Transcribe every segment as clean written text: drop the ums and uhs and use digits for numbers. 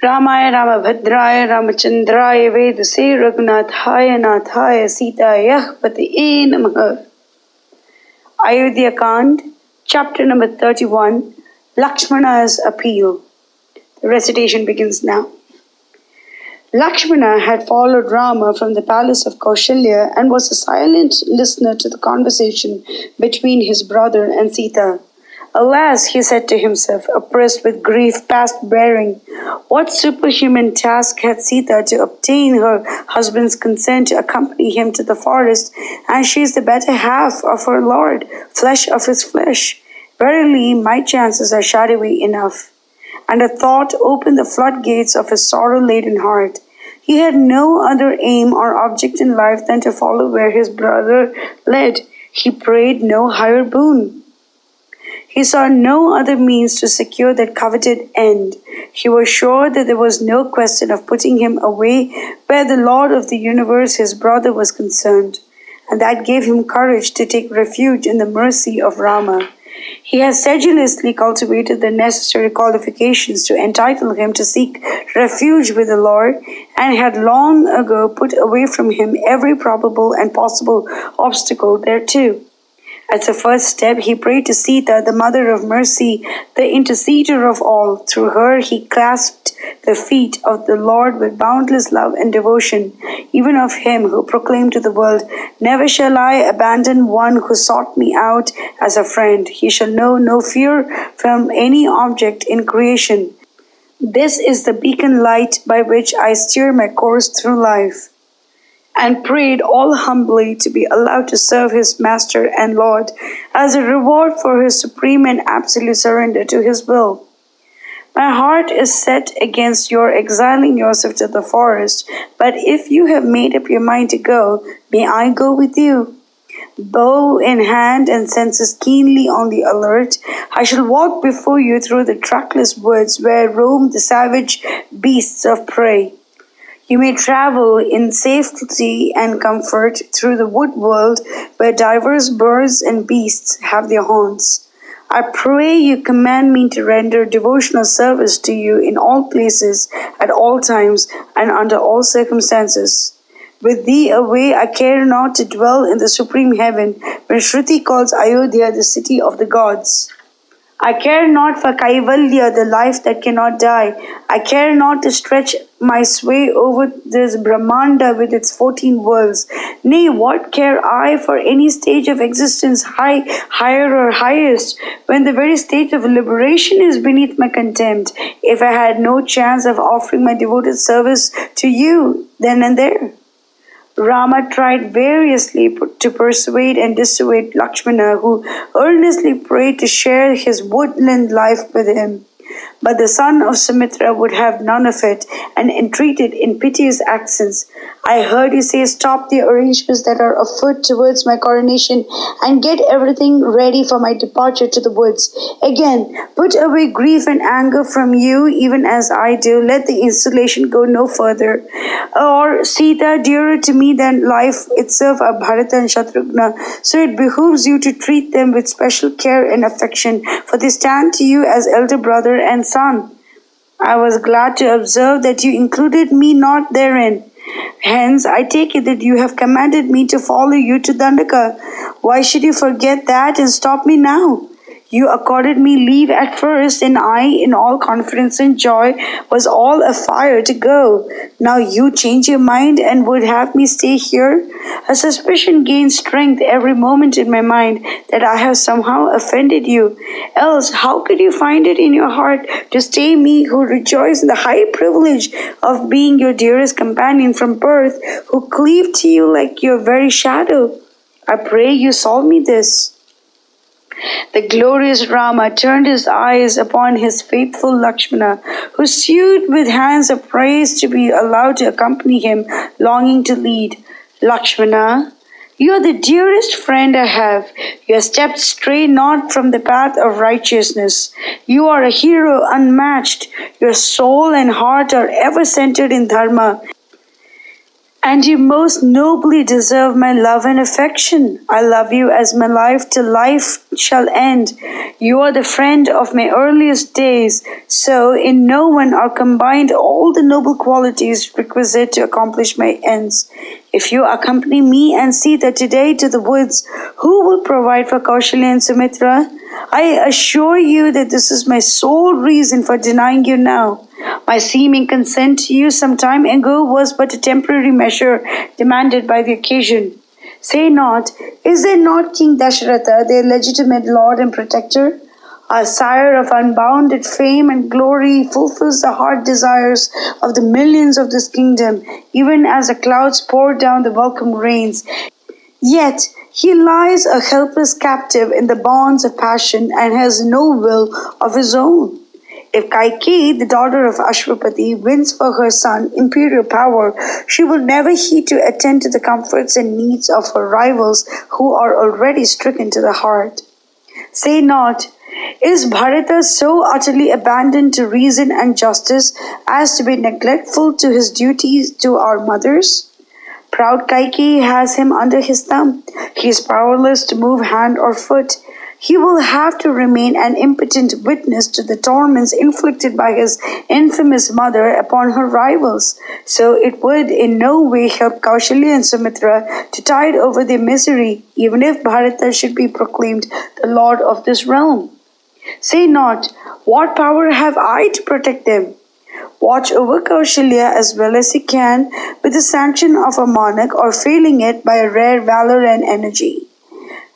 Ramaya Ramabhadraya Ramachandraya Vedase Raghunathaya Nathaya Sitaya Pataye Namaha. Ayodhya Kand, chapter number 31, Lakshmana's appeal. The recitation begins now. Lakshmana had followed Rama from the palace of Kaushalya and was a silent listener to the conversation between his brother and Sita. Alas, he said to himself, oppressed with grief past bearing, what superhuman task had Sita to obtain her husband's consent to accompany him to the forest, and she is the better half of her lord, flesh of his flesh. Verily, my chances are shadowy enough. And a thought opened the floodgates of his sorrow-laden heart. He had no other aim or object in life than to follow where his brother led. He prayed no higher boon. He saw no other means to secure that coveted end. He was sure that there was no question of putting him away where the Lord of the universe, his brother, was concerned, and that gave him courage to take refuge in the mercy of Rama. He had sedulously cultivated the necessary qualifications to entitle him to seek refuge with the Lord, and had long ago put away from him every probable and possible obstacle thereto. As a first step, he prayed to Sita, the mother of mercy, the interceder of all. Through her, he clasped the feet of the Lord with boundless love and devotion, even of him who proclaimed to the world, "Never shall I abandon one who sought me out as a friend. He shall know no fear from any object in creation. This is the beacon light by which I steer my course through life," and prayed all humbly to be allowed to serve his master and Lord as a reward for his supreme and absolute surrender to his will. My heart is set against your exiling yourself to the forest, but if you have made up your mind to go, may I go with you. Bow in hand and senses keenly on the alert, I shall walk before you through the trackless woods where roam the savage beasts of prey. You may travel in safety and comfort through the wood world where diverse birds and beasts have their haunts. I pray you command me to render devotional service to you in all places, at all times, and under all circumstances. With thee away I care not to dwell in the supreme heaven, when Shruti calls Ayodhya the city of the gods. I care not for Kaivalya, the life that cannot die. I care not to stretch my sway over this Brahmanda with its 14 worlds. Nay, what care I for any stage of existence, higher or highest, when the very state of liberation is beneath my contempt, if I had no chance of offering my devoted service to you then and there? Rama tried variously to persuade and dissuade Lakshmana, who earnestly prayed to share his woodland life with him. But the son of Sumitra would have none of it, and entreated in piteous accents, "I heard you say, stop the arrangements that are afoot towards my coronation, and get everything ready for my departure to the woods. Again, put away grief and anger from you, even as I do. Let the installation go no further. Or Sita, dearer to me than life itself, are Bharata and Shatrughna, so it behooves you to treat them with special care and affection, for they stand to you as elder brother and son. I was glad to observe that you included me not therein. Hence, I take it that you have commanded me to follow you to Dandaka. Why should you forget that and stop me now? You accorded me leave at first, and I, in all confidence and joy, was all afire to go. Now you change your mind and would have me stay here? A suspicion gains strength every moment in my mind that I have somehow offended you. Else, how could you find it in your heart to stay me who rejoice in the high privilege of being your dearest companion from birth, who cleave to you like your very shadow? I pray you solve me this." The glorious Rama turned his eyes upon his faithful Lakshmana, who sued with hands of praise to be allowed to accompany him, longing to lead. "Lakshmana, you are the dearest friend I have. You have stepped stray not from the path of righteousness. You are a hero unmatched. Your soul and heart are ever centered in dharma. And you most nobly deserve my love and affection. I love you as my life till life shall end. You are the friend of my earliest days, so in no one are combined all the noble qualities requisite to accomplish my ends. If you accompany me and Sita today to the woods, who will provide for Kaushalya and Sumitra? I assure you that this is my sole reason for denying you now. My seeming consent to you some time ago was but a temporary measure demanded by the occasion. Say not, is there not King Dasharatha, their legitimate lord and protector? Our sire of unbounded fame and glory fulfills the heart desires of the millions of this kingdom, even as the clouds pour down the welcome rains. Yet he lies a helpless captive in the bonds of passion and has no will of his own. If Kaikeyi, the daughter of Ashwapati, wins for her son imperial power, she will never heed to attend to the comforts and needs of her rivals who are already stricken to the heart. Say not, is Bharata so utterly abandoned to reason and justice as to be neglectful to his duties to our mothers? Proud Kaikeyi has him under his thumb. He is powerless to move hand or foot. He will have to remain an impotent witness to the torments inflicted by his infamous mother upon her rivals. So it would in no way help Kaushalya and Sumitra to tide over their misery, even if Bharata should be proclaimed the lord of this realm. Say not, what power have I to protect them? Watch over Kaushalya as well as you can with the sanction of a monarch, or failing it by a rare valor and energy.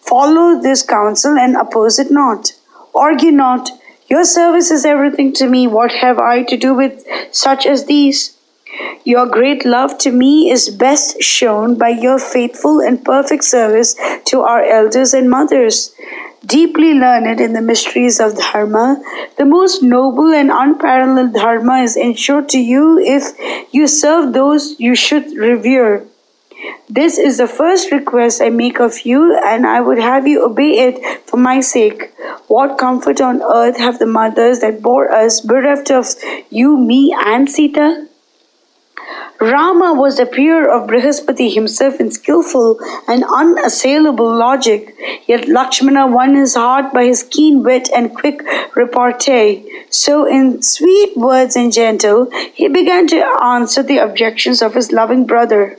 Follow this counsel and oppose it not. Argue not. Your service is everything to me. What have I to do with such as these? Your great love to me is best shown by your faithful and perfect service to our elders and mothers. Deeply learned in the mysteries of Dharma, the most noble and unparalleled Dharma is ensured to you if you serve those you should revere. This is the first request I make of you, and I would have you obey it for my sake. What comfort on earth have the mothers that bore us, bereft of you, me, and Sita? Rama was the peer of Brihaspati himself in skillful and unassailable logic, yet Lakshmana won his heart by his keen wit and quick repartee. So in sweet words and gentle, he began to answer the objections of his loving brother.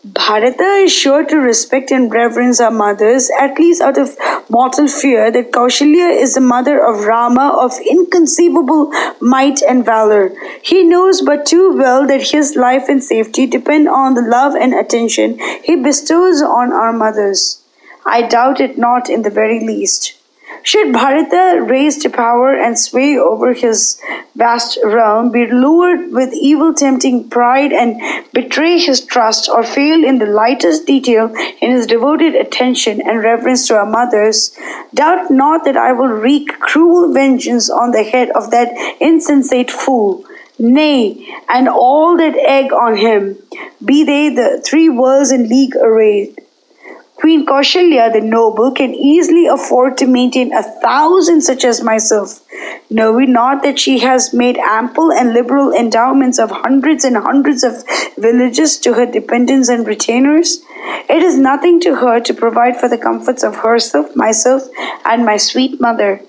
Bharata is sure to respect and reverence our mothers, at least out of mortal fear that Kaushalya is the mother of Rama of inconceivable might and valor. He knows but too well that his life and safety depend on the love and attention he bestows on our mothers. I doubt it not in the very least. Should Bharata, raised to power and sway over his vast realm, be lured with evil tempting pride and betray his trust, or fail in the lightest detail in his devoted attention and reverence to our mothers, doubt not that I will wreak cruel vengeance on the head of that insensate fool. Nay, and all that egg on him, be they the three worlds in league arrayed. Queen Kaushalya, the noble, can easily afford to maintain 1,000 such as myself. Know we not that she has made ample and liberal endowments of hundreds and hundreds of villages to her dependents and retainers? It is nothing to her to provide for the comforts of herself, myself, and my sweet mother.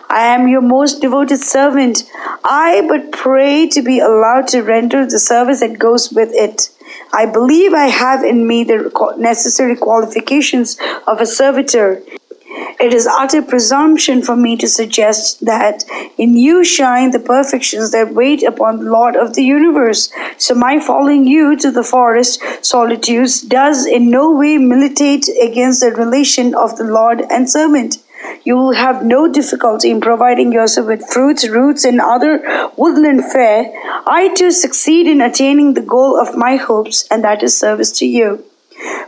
I am your most devoted servant. I but pray to be allowed to render the service that goes with it. I believe I have in me the necessary qualifications of a servitor. It is utter presumption for me to suggest that in you shine the perfections that wait upon the Lord of the universe. So my following you to the forest solitudes does in no way militate against the relation of the Lord and servant. You will have no difficulty in providing yourself with fruits, roots, and other woodland fare. I too succeed in attaining the goal of my hopes, and that is service to you.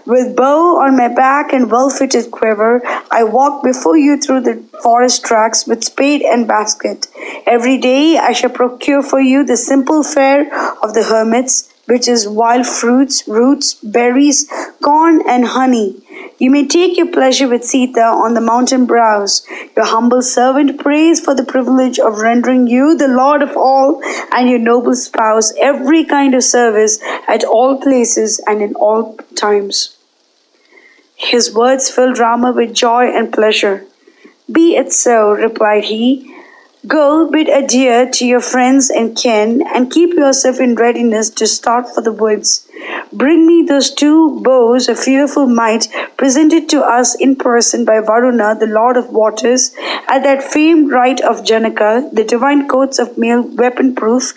With bow on my back and well-fitted quiver, I walk before you through the forest tracks with spade and basket. Every day I shall procure for you the simple fare of the hermits, which is wild fruits, roots, berries, corn, and honey. You may take your pleasure with Sita on the mountain brows. Your humble servant prays for the privilege of rendering you, the Lord of all, and your noble spouse, every kind of service at all places and in all times." His words filled Rama with joy and pleasure. "Be it so," replied he. "Go, bid adieu to your friends and kin, and keep yourself in readiness to start for the woods. Bring me those 2 bows of fearful might presented to us in person by Varuna, the Lord of Waters, at that famed rite of Janaka, the divine coats of mail weapon-proof,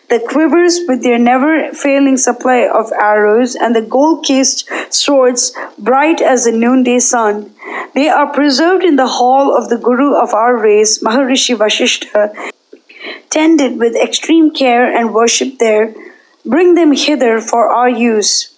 the quivers with their never-failing supply of arrows, and the gold-cased swords bright as the noonday sun. They are preserved in the hall of the Guru of our race, Maharishi Vasistha, tended with extreme care and worshipped there. Bring them hither for our use."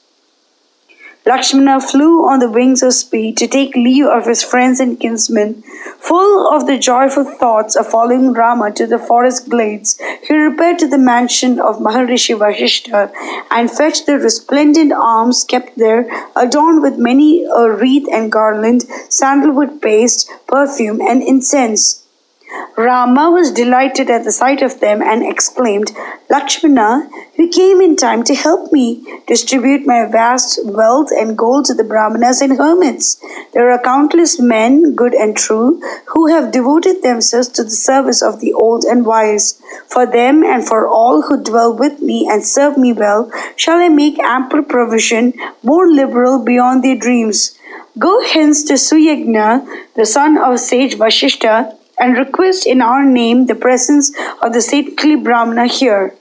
Lakshmana flew on the wings of speed to take leave of his friends and kinsmen. Full of the joyful thoughts of following Rama to the forest glades, he repaired to the mansion of Maharishi Vasistha and fetched the resplendent arms kept there, adorned with many a wreath and garland, sandalwood paste, perfume, and incense. Rama was delighted at the sight of them and exclaimed, "Lakshmana, you came in time to help me distribute my vast wealth and gold to the Brahmanas and hermits. There are countless men, good and true, who have devoted themselves to the service of the old and wise. For them and for all who dwell with me and serve me well, shall I make ample provision, more liberal beyond their dreams. Go hence to Suyagna, the son of Sage Vasistha, and request in our name the presence of the saintly Brahmana here.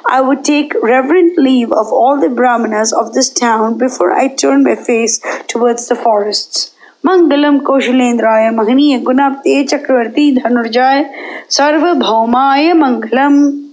I would take reverent leave of all the Brahmanas of this town before I turn my face towards the forests. Mangalam Koshalendraya Mahaniya Gunapte Chakravarti Dhanurjaya Sarva Bhaumaya Mangalam."